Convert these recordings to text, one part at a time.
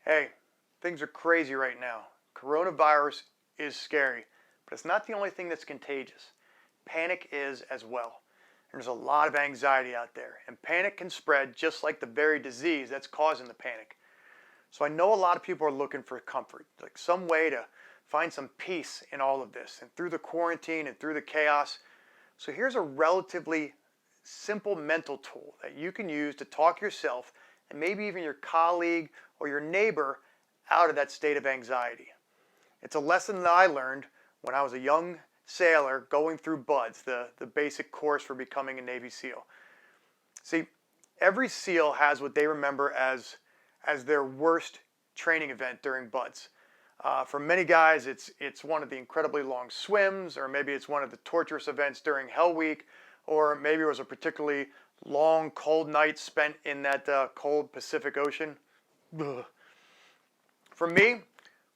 Hey, things are crazy right now. Coronavirus is scary, but it's not the only thing that's contagious. Panic is as well. And there's a lot of anxiety out there, and panic can spread just like the very disease that's causing the panic. So I know a lot of people are looking for comfort, like some way to find some peace in all of this and through the quarantine and through the chaos. So here's a relatively simple mental tool that you can use to talk yourself and maybe even your colleague or your neighbor out of that state of anxiety. It's a lesson that I learned when I was a young sailor going through BUDS, the basic course for becoming a Navy SEAL. See, every SEAL has what they remember as their worst training event during BUDS. For many guys, it's one of the incredibly long swims, or maybe it's one of the torturous events during Hell Week, or maybe it was a particularly long, cold night spent in that cold Pacific Ocean. Ugh. For me,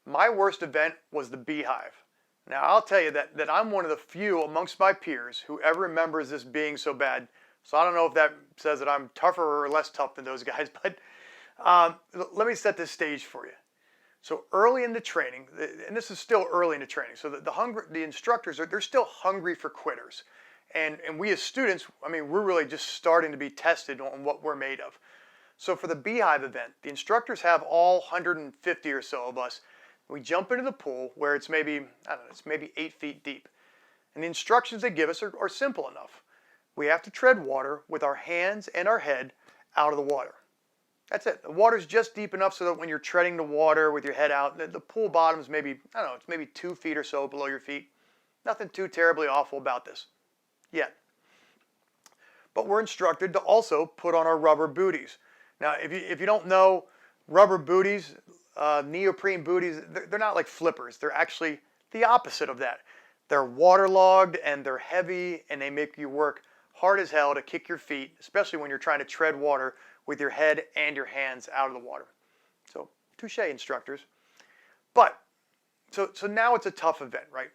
my worst event was the Beehive. Now, I'll tell you that I'm one of the few amongst my peers who ever remembers this being so bad. So I don't know if that says that I'm tougher or less tough than those guys, but let me set this stage for you. So early in the training, and this is still early in the training, so the instructors, they're still hungry for quitters. And we as students, I mean, we're really just starting to be tested on what we're made of. So for the Beehive event, the instructors have all 150 or so of us. We jump into the pool where it's maybe, I don't know, it's maybe 8 feet deep. And the instructions they give us are simple enough. We have to tread water with our hands and our head out of the water. That's it. The water's just deep enough so that when you're treading the water with your head out, the pool bottom's maybe, I don't know, it's maybe 2 feet or so below your feet. Nothing too terribly awful about this yet. But we're instructed to also put on our rubber booties. Now, if you don't know, rubber booties, neoprene booties, they're not like flippers. They're actually the opposite of that. They're waterlogged and they're heavy and they make you work hard as hell to kick your feet, especially when you're trying to tread water with your head and your hands out of the water. So, touche, instructors. But, so now it's a tough event, right?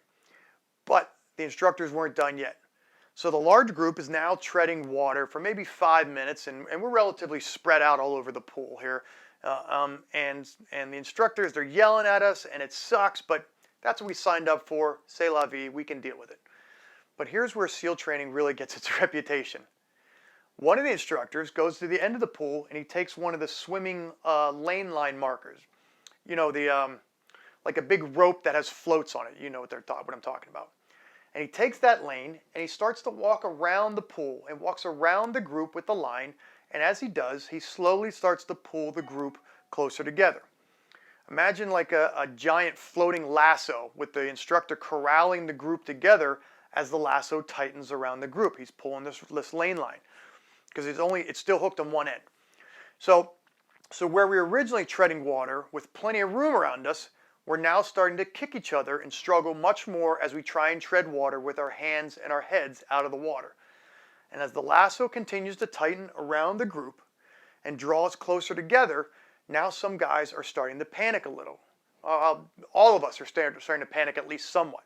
But the instructors weren't done yet. So the large group is now treading water for maybe 5 minutes, and we're relatively spread out all over the pool here. And the instructors, they're yelling at us, and it sucks, but that's what we signed up for. C'est la vie, we can deal with it. But here's where SEAL training really gets its reputation. One of the instructors goes to the end of the pool, and he takes one of the swimming lane line markers. You know, like a big rope that has floats on it. You know what I'm talking about. And he takes that lane and he starts to walk around the pool and walks around the group with the line. And as he does, he slowly starts to pull the group closer together. Imagine like a giant floating lasso with the instructor corralling the group together as the lasso tightens around the group. He's pulling this lane line because it's still hooked on one end. So where we were originally treading water with plenty of room around us, we're now starting to kick each other and struggle much more as we try and tread water with our hands and our heads out of the water. And as the lasso continues to tighten around the group and draw us closer together, now some guys are starting to panic a little. All of us are starting to panic at least somewhat.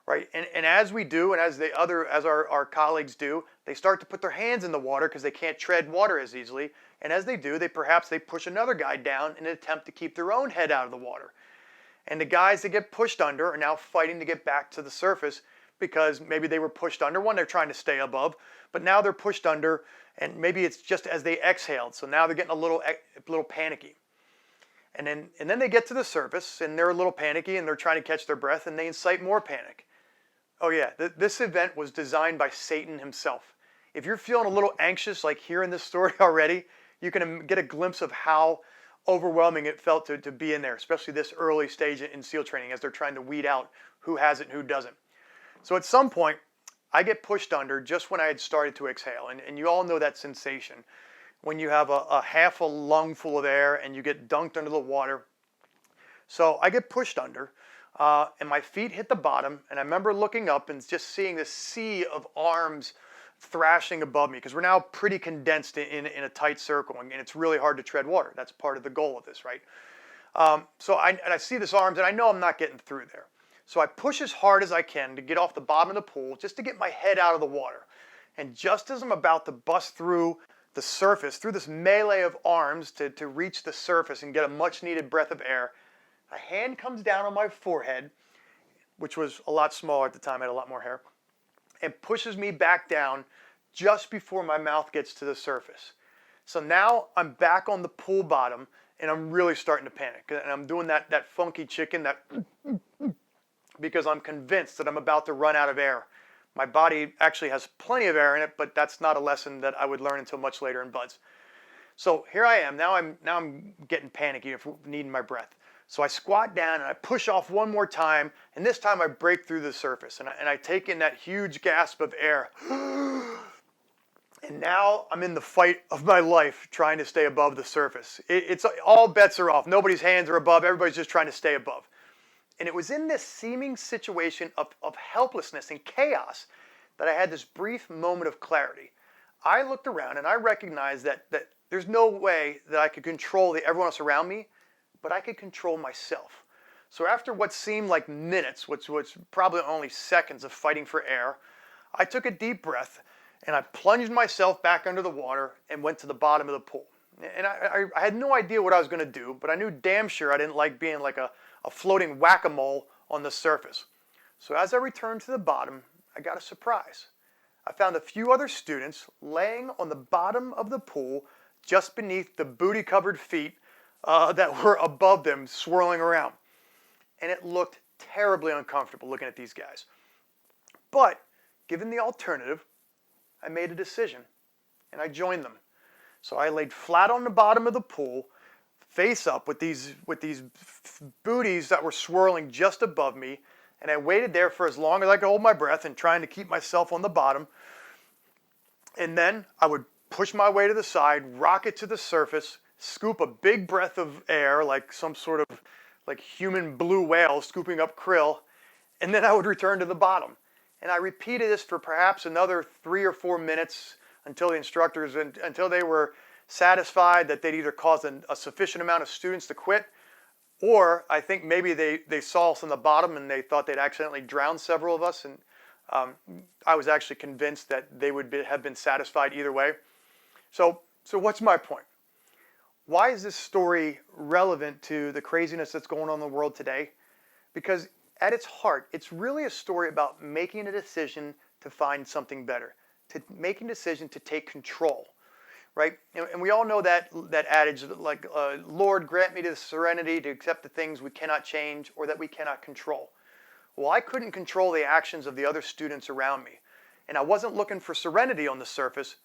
Right? And as we do, and as our colleagues do, they start to put their hands in the water because they can't tread water as easily. And as they do, they push another guy down in an attempt to keep their own head out of the water. And the guys that get pushed under are now fighting to get back to the surface because maybe they were pushed under. One, they're trying to stay above, but now they're pushed under, and maybe it's just as they exhaled. So now they're getting a little panicky. And then they get to the surface, and they're a little panicky, and they're trying to catch their breath, and they incite more panic. Oh yeah, this event was designed by Satan himself. If you're feeling a little anxious, like hearing this story already, you can get a glimpse of how overwhelming it felt to be in there, especially this early stage in SEAL training as they're trying to weed out who has it and who doesn't. So at some point, I get pushed under just when I had started to exhale. And you all know that sensation when you have a half a lung full of air and you get dunked under the water. So I get pushed under and my feet hit the bottom. And I remember looking up and just seeing this sea of arms thrashing above me because we're now pretty condensed in a tight circle and it's really hard to tread water. That's part of the goal of this, right? So I see this arms and I know I'm not getting through there. So I push as hard as I can to get off the bottom of the pool just to get my head out of the water. And just as I'm about to bust through the surface, through this melee of arms to reach the surface and get a much needed breath of air, a hand comes down on my forehead, which was a lot smaller at the time, I had a lot more hair, and pushes me back down just before my mouth gets to the surface. So now I'm back on the pool bottom and I'm really starting to panic. And I'm doing that funky chicken, that because I'm convinced that I'm about to run out of air. My body actually has plenty of air in it, but that's not a lesson that I would learn until much later in buds. So here I am. Now I'm getting panicky, needing my breath. So I squat down and I push off one more time, and this time I break through the surface and I take in that huge gasp of air. And now I'm in the fight of my life trying to stay above the surface. It's all bets are off. Nobody's hands are above. Everybody's just trying to stay above. And it was in this seeming situation of helplessness and chaos that I had this brief moment of clarity. I looked around and I recognized that there's no way that I could control everyone else around me, but I could control myself. So after what seemed like minutes, which was probably only seconds of fighting for air, I took a deep breath and I plunged myself back under the water and went to the bottom of the pool. And I had no idea what I was going to do, but I knew damn sure I didn't like being like a floating whack-a-mole on the surface. So as I returned to the bottom, I got a surprise. I found a few other students laying on the bottom of the pool just beneath the booty-covered feet that were above them swirling around. And it looked terribly uncomfortable looking at these guys. But given the alternative, I made a decision and I joined them. So I laid flat on the bottom of the pool, face up with these booties that were swirling just above me, and I waited there for as long as I could hold my breath and trying to keep myself on the bottom. And then I would push my way to the side, rocket to the surface, scoop a big breath of air like some sort of like human blue whale scooping up krill, and then I would return to the bottom. And I repeated this for perhaps another 3 or 4 minutes until the instructors, until they were satisfied that they'd either caused a sufficient amount of students to quit, or I think maybe they saw us on the bottom and they thought they'd accidentally drowned several of us. And I was actually convinced that they would have been satisfied either way. So what's my point? Why is this story relevant to the craziness that's going on in the world today? Because at its heart, it's really a story about making a decision to find something better, to making a decision to take control, right? And we all know that adage, like, Lord, grant me the serenity to accept the things we cannot change or that we cannot control. Well, I couldn't control the actions of the other students around me. And I wasn't looking for serenity on the surface,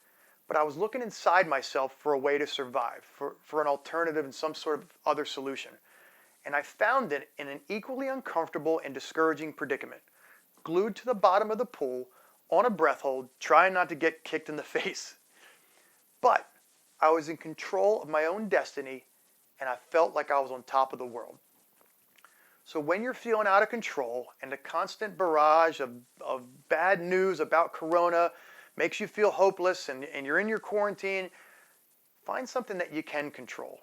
but I was looking inside myself for a way to survive, for an alternative and some sort of other solution. And I found it in an equally uncomfortable and discouraging predicament, glued to the bottom of the pool, on a breath hold, trying not to get kicked in the face. But I was in control of my own destiny, and I felt like I was on top of the world. So when you're feeling out of control and the constant barrage of bad news about Corona makes you feel hopeless and you're in your quarantine, find something that you can control.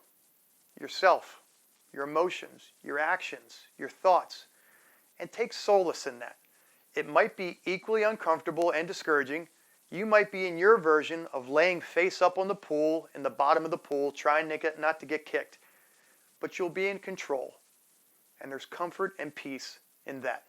Yourself, your emotions, your actions, your thoughts, and take solace in that. It might be equally uncomfortable and discouraging. You might be in your version of laying face up on the pool, in the bottom of the pool, trying not to get kicked. But you'll be in control. And there's comfort and peace in that.